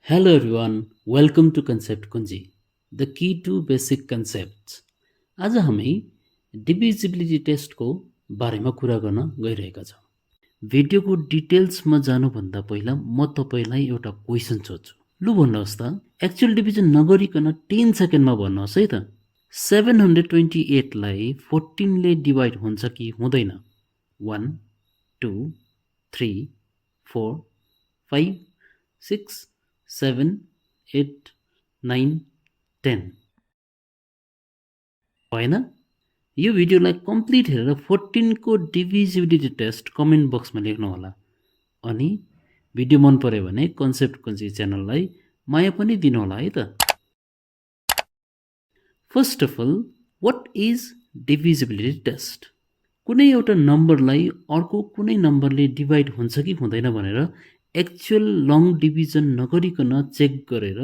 Hello everyone, welcome to Concept Kunji, the key to basic concepts. आज हामी डिभिजिबिलिटी टेस्टको बारेमा कुरा गर्न गइरहेका छौँ। भिडियोको डिटेल्समा जानुभन्दा पहिला म तपाईलाई एउटा क्वेसन सोध्छु। लु भन्नुहोस् त, एक्चुअल डिभिजन नगरिकन 10 सेकेन्डमा भन्नुहोस् है त, 728 लाई 14 ले डिवाइड हुन्छ कि हुँदैन? 1 2 3 4 5 6 7 8 9 10 होइन? यो भिडियोलाई कम्प्लिट हेरेर 14 को डिभिजिबिलिटी टेस्ट कमेन्ट बक्समा लेख्नु होला। अनि भिडियो मन पर्यो भने कन्सेप्ट कुञ्जी च्यानललाई माया पनि दिनु होला है त। First of all, what is divisibility test? कुनै एउटा नम्बरलाई अर्को कुनै नम्बरले डिवाइड हुन्छ कि हुँदैन भनेर एक्चुअल लङ डिभिजन नगरिकन चेक गरेर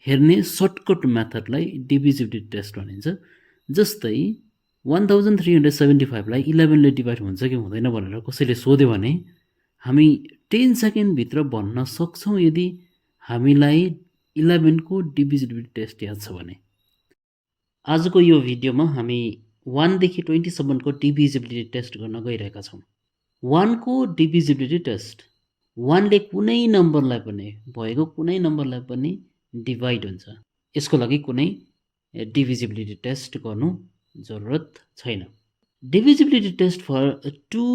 हेर्ने सर्टकट मेथडलाई डिभिजिबिलिटी टेस्ट भनिन्छ। जस्तै 1375 लाई 11 ले डिवाइड हुन्छ कि हुँदैन भनेर कसैले सोध्यो भने हामी 10 सेकेन्डभित्र भन्न सक्छौँ यदि हामीलाई 11 को डिभिजिबिलिटी टेस्ट याद छ भने। आजको यो भिडियोमा हामी 1 देखि 27 को डिभिजिबिलिटी टेस्ट गर्न गइरहेका छौँ। 1 को डिभिजिबिलिटी टेस्ट, 1 ले कुनै नम्बरलाई पनि भएको कुनै नम्बरलाई पनि डिवाइड हुन्छ। यसको लागि कुनै डिभिजिबिलिटी टेस्ट गर्नु जरुरत छैन। डिभिजिबिलिटी टेस्ट फर 2,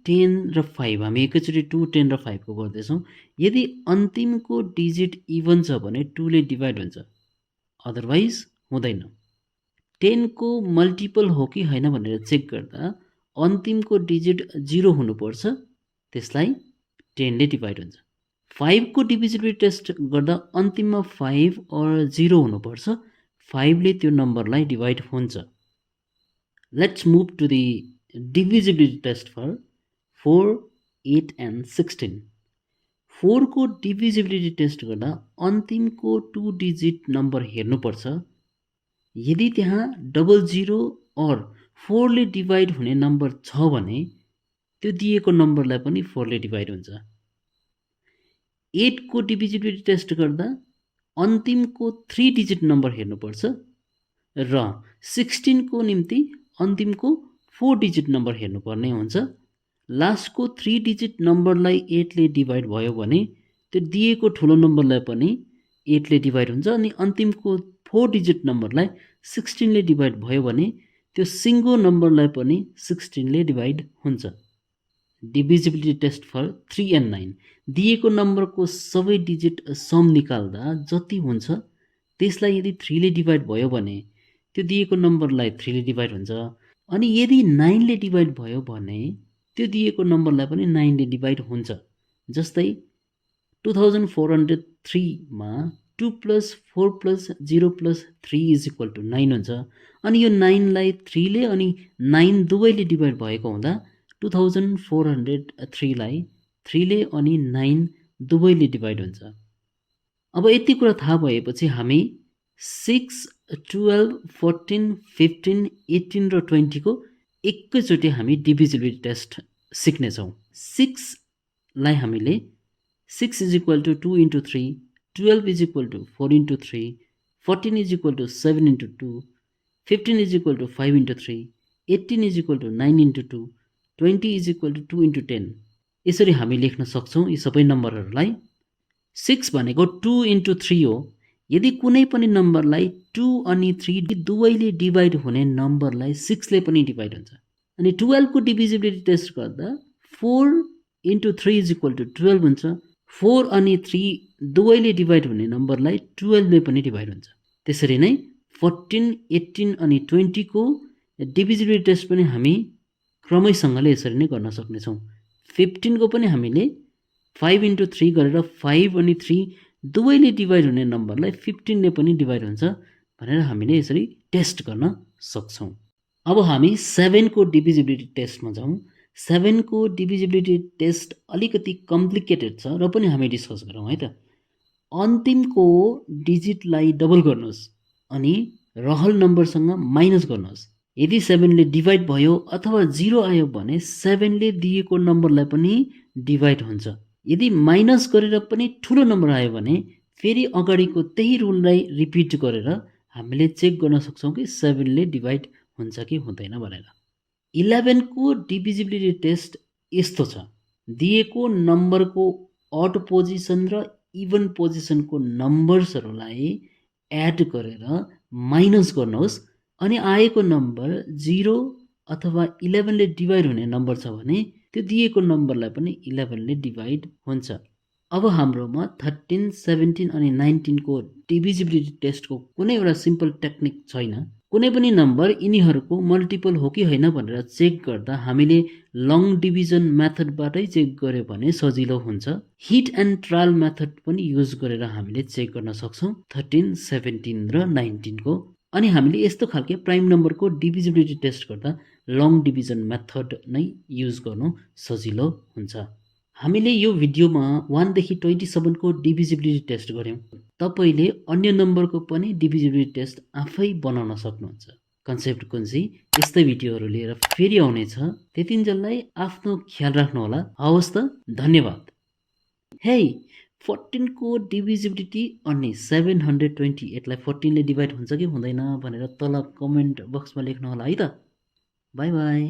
10 र 5 हामी एकैचोटि 2, 10 र 5 को गर्दैछौँ। यदि अन्तिमको डिजिट इभन छ भने 2 ले डिवाइड हुन्छ, अदरवाइज हुँदैन। 10 को मल्टिपल हो कि हैन भनेर चेक गर्दा अन्तिमको डिजिट 0 हुनुपर्छ, त्यसलाई 10 ले डिवाइड हुन्छ। 5 को डिभिजिबिलिटी टेस्ट गर्दा अन्तिममा 5 और 0 हुनुपर्छ, 5 ले त्यो नम्बरलाई डिवाइड हुन्छ। Let's move to the divisibility test for 4, 8 and 16। 4 को डिभिजिबिलिटी टेस्ट गर्दा अन्तिमको 2 डिजिट नम्बर हेर्नुपर्छ। यदि त्यहाँ 00 और 4 ले डिवाइड हुने नम्बर छ भने त्यो दिएको नम्बरलाई पनि 4 ले डिवाइड हुन्छ। 8 को डिभिजिबिलिटी टेस्ट गर्दा अन्तिमको 3 डिजिट नम्बर हेर्नुपर्छ र 16 को निम्ति अन्तिमको 4 डिजिट नम्बर हेर्नुपर्ने हुन्छ। लास्टको 3 डिजिट नम्बरलाई 8 ले डिवाइड भयो भने त्यो दिएको ठुलो नम्बरलाई पनि 8 ले डिवाइड हुन्छ, अनि अन्तिमको 4 डिजिट नम्बरलाई 16 ले डिवाइड भयो भने त्यो सिङ्गो नम्बरलाई पनि 16 ले डिवाइड हुन्छ। डिभिजिबिलिटी टेस्ट फर 3 एन्ड 9, दिएको नम्बरको सबै डिजिट सम निकाल्दा जति हुन्छ त्यसलाई यदि 3 ले डिवाइड भयो भने त्यो दिएको नम्बरलाई 3 ले डिवाइड हुन्छ, अनि यदि 9 ले डिवाइड भयो भने त्यो दिएको नम्बरलाई पनि 9 ले डिवाइड हुन्छ। जस्तै 2403 मा 2 + 4 + 0 + 3 = 9 हुन्छ, अनि यो 9 लाई 3 ले अनि 9 दुवैले डिवाइड भएको हुँदा 2403 लाई 3 ले अनि 9 दुवैले डिवाइड हुन्छ। अब यति कुरा थाहा भएपछि हामी 6, 12, 14, 15, 18 र 20 को एकैचोटि हामी डिभिजिबिलिटी टेस्ट सिक्नेछौँ। 6 लाई हामीले 6 = 2 × 3, 12 = 4 × 3, 14 = 7 × 2, 15 = 5 × 3, 18 = 9 × 2, 20 = 2 × 10। यसरी हामी लेख्न सक्छौँ यी सबै नम्बरहरूलाई। 6 भनेको 2 × 3 हो। यदि कुनै पनि नम्बरलाई 2 अनि 3 दुवैले डिवाइड हुने नम्बरलाई 6 ले पनि डिवाइड हुन्छ। अनि 12 को डिभिजिबिलिटी टेस्ट गर्दा 4 × 3 = 12 हुन्छ। 4 अनि 3 दुवैले डिवाइड हुने नम्बरलाई 12 ले पनि डिवाइड हुन्छ। त्यसरी नै 14, 18 अनि 20 को डिभिजिबिलिटी टेस्ट पनि हामी क्रमैसँगले यसरी नै गर्न सक्नेछौँ। 15 को पनि हामीले 5 × 3 गरेर 5 अनि 3 दुवैले डिवाइड हुने नम्बरलाई 15 ले पनि डिवाइड हुन्छ भनेर हामीले यसरी टेस्ट गर्न सक्छौँ। अब हामी 7 को डिभिजिबिलिटी टेस्टमा जाउँ। 7 को डिभिजिबिलिटी टेस्ट अलिकति कम्प्लिकेटेड छ र पनि हामी डिस्कस गरौँ है त। अन्तिमको डिजिटलाई डबल गर्नुहोस् अनि रहल नम्बरसँग माइनस गर्नुहोस्। यदि 7 ले डिवाइड भयो अथवा 0 आयो भने 7 ले दिएको नम्बरलाई पनि डिवाइड हुन्छ। यदि माइनस गरेर पनि ठुलो नम्बर आयो भने फेरि अगाडिको त्यही रुललाई रिपिट गरेर हामीले चेक गर्न सक्छौँ कि 7ले डिभाइड हुन्छ कि हुँदैन भनेर। 11 को डिभिजिबिलिटी टेस्ट यस्तो छ। दिएको नम्बरको अड पोजिसन र इभन पोजिसनको नम्बर्सहरूलाई एड गरेर माइनस गर्नुहोस् अनि आएको नम्बर 0 अथवा 11ले डिभाइड हुने नम्बर छ भने त्यो दिएको नम्बरलाई पनि 11ले डिभाइड हुन्छ। अब हाम्रोमा 13, 17 अनि 19 को डिभिजिबिलिटी टेस्टको कुनै एउटा सिम्पल टेक्निक छैन। कुनै पनि नम्बर यिनीहरूको मल्टिपल हो कि होइन भनेर चेक गर्दा हामीले लङ डिभिजन मेथडबाटै चेक गर्यो भने सजिलो हुन्छ। हिट एन्ड ट्रायल मेथड पनि युज गरेर हामीले चेक गर्न सक्छौँ 13, 17 र 19 को। अनि हामीले यस्तो खालके प्राइम नम्बरको डिभिजिबिलिटी टेस्ट गर्दा लङ डिभिजन मेथड नै युज गर्नु सजिलो हुन्छ। हामीले यो भिडियोमा 1 देखि 27 को डिभिजिबिलिटी टेस्ट गर्यौं। तपाईले अन्य नम्बरको पनि डिभिजिबिलिटी टेस्ट आफै बनाउन सक्नुहुन्छ। कन्सेप्ट कुञ्जी यस्तै भिडियोहरू लिएर फेरि आउनेछ। त्यतिन्जेललाई आफ्नो ख्याल राख्नु होला। हवस् त, धन्यवाद। हे, 14 को डिभिजिबिलिटी अनि 728 लाई 14 ले डिभाइड हुन्छ कि हुँदैन भनेर तल कमेन्ट बक्समा लेख्नु होला है त। Bye bye.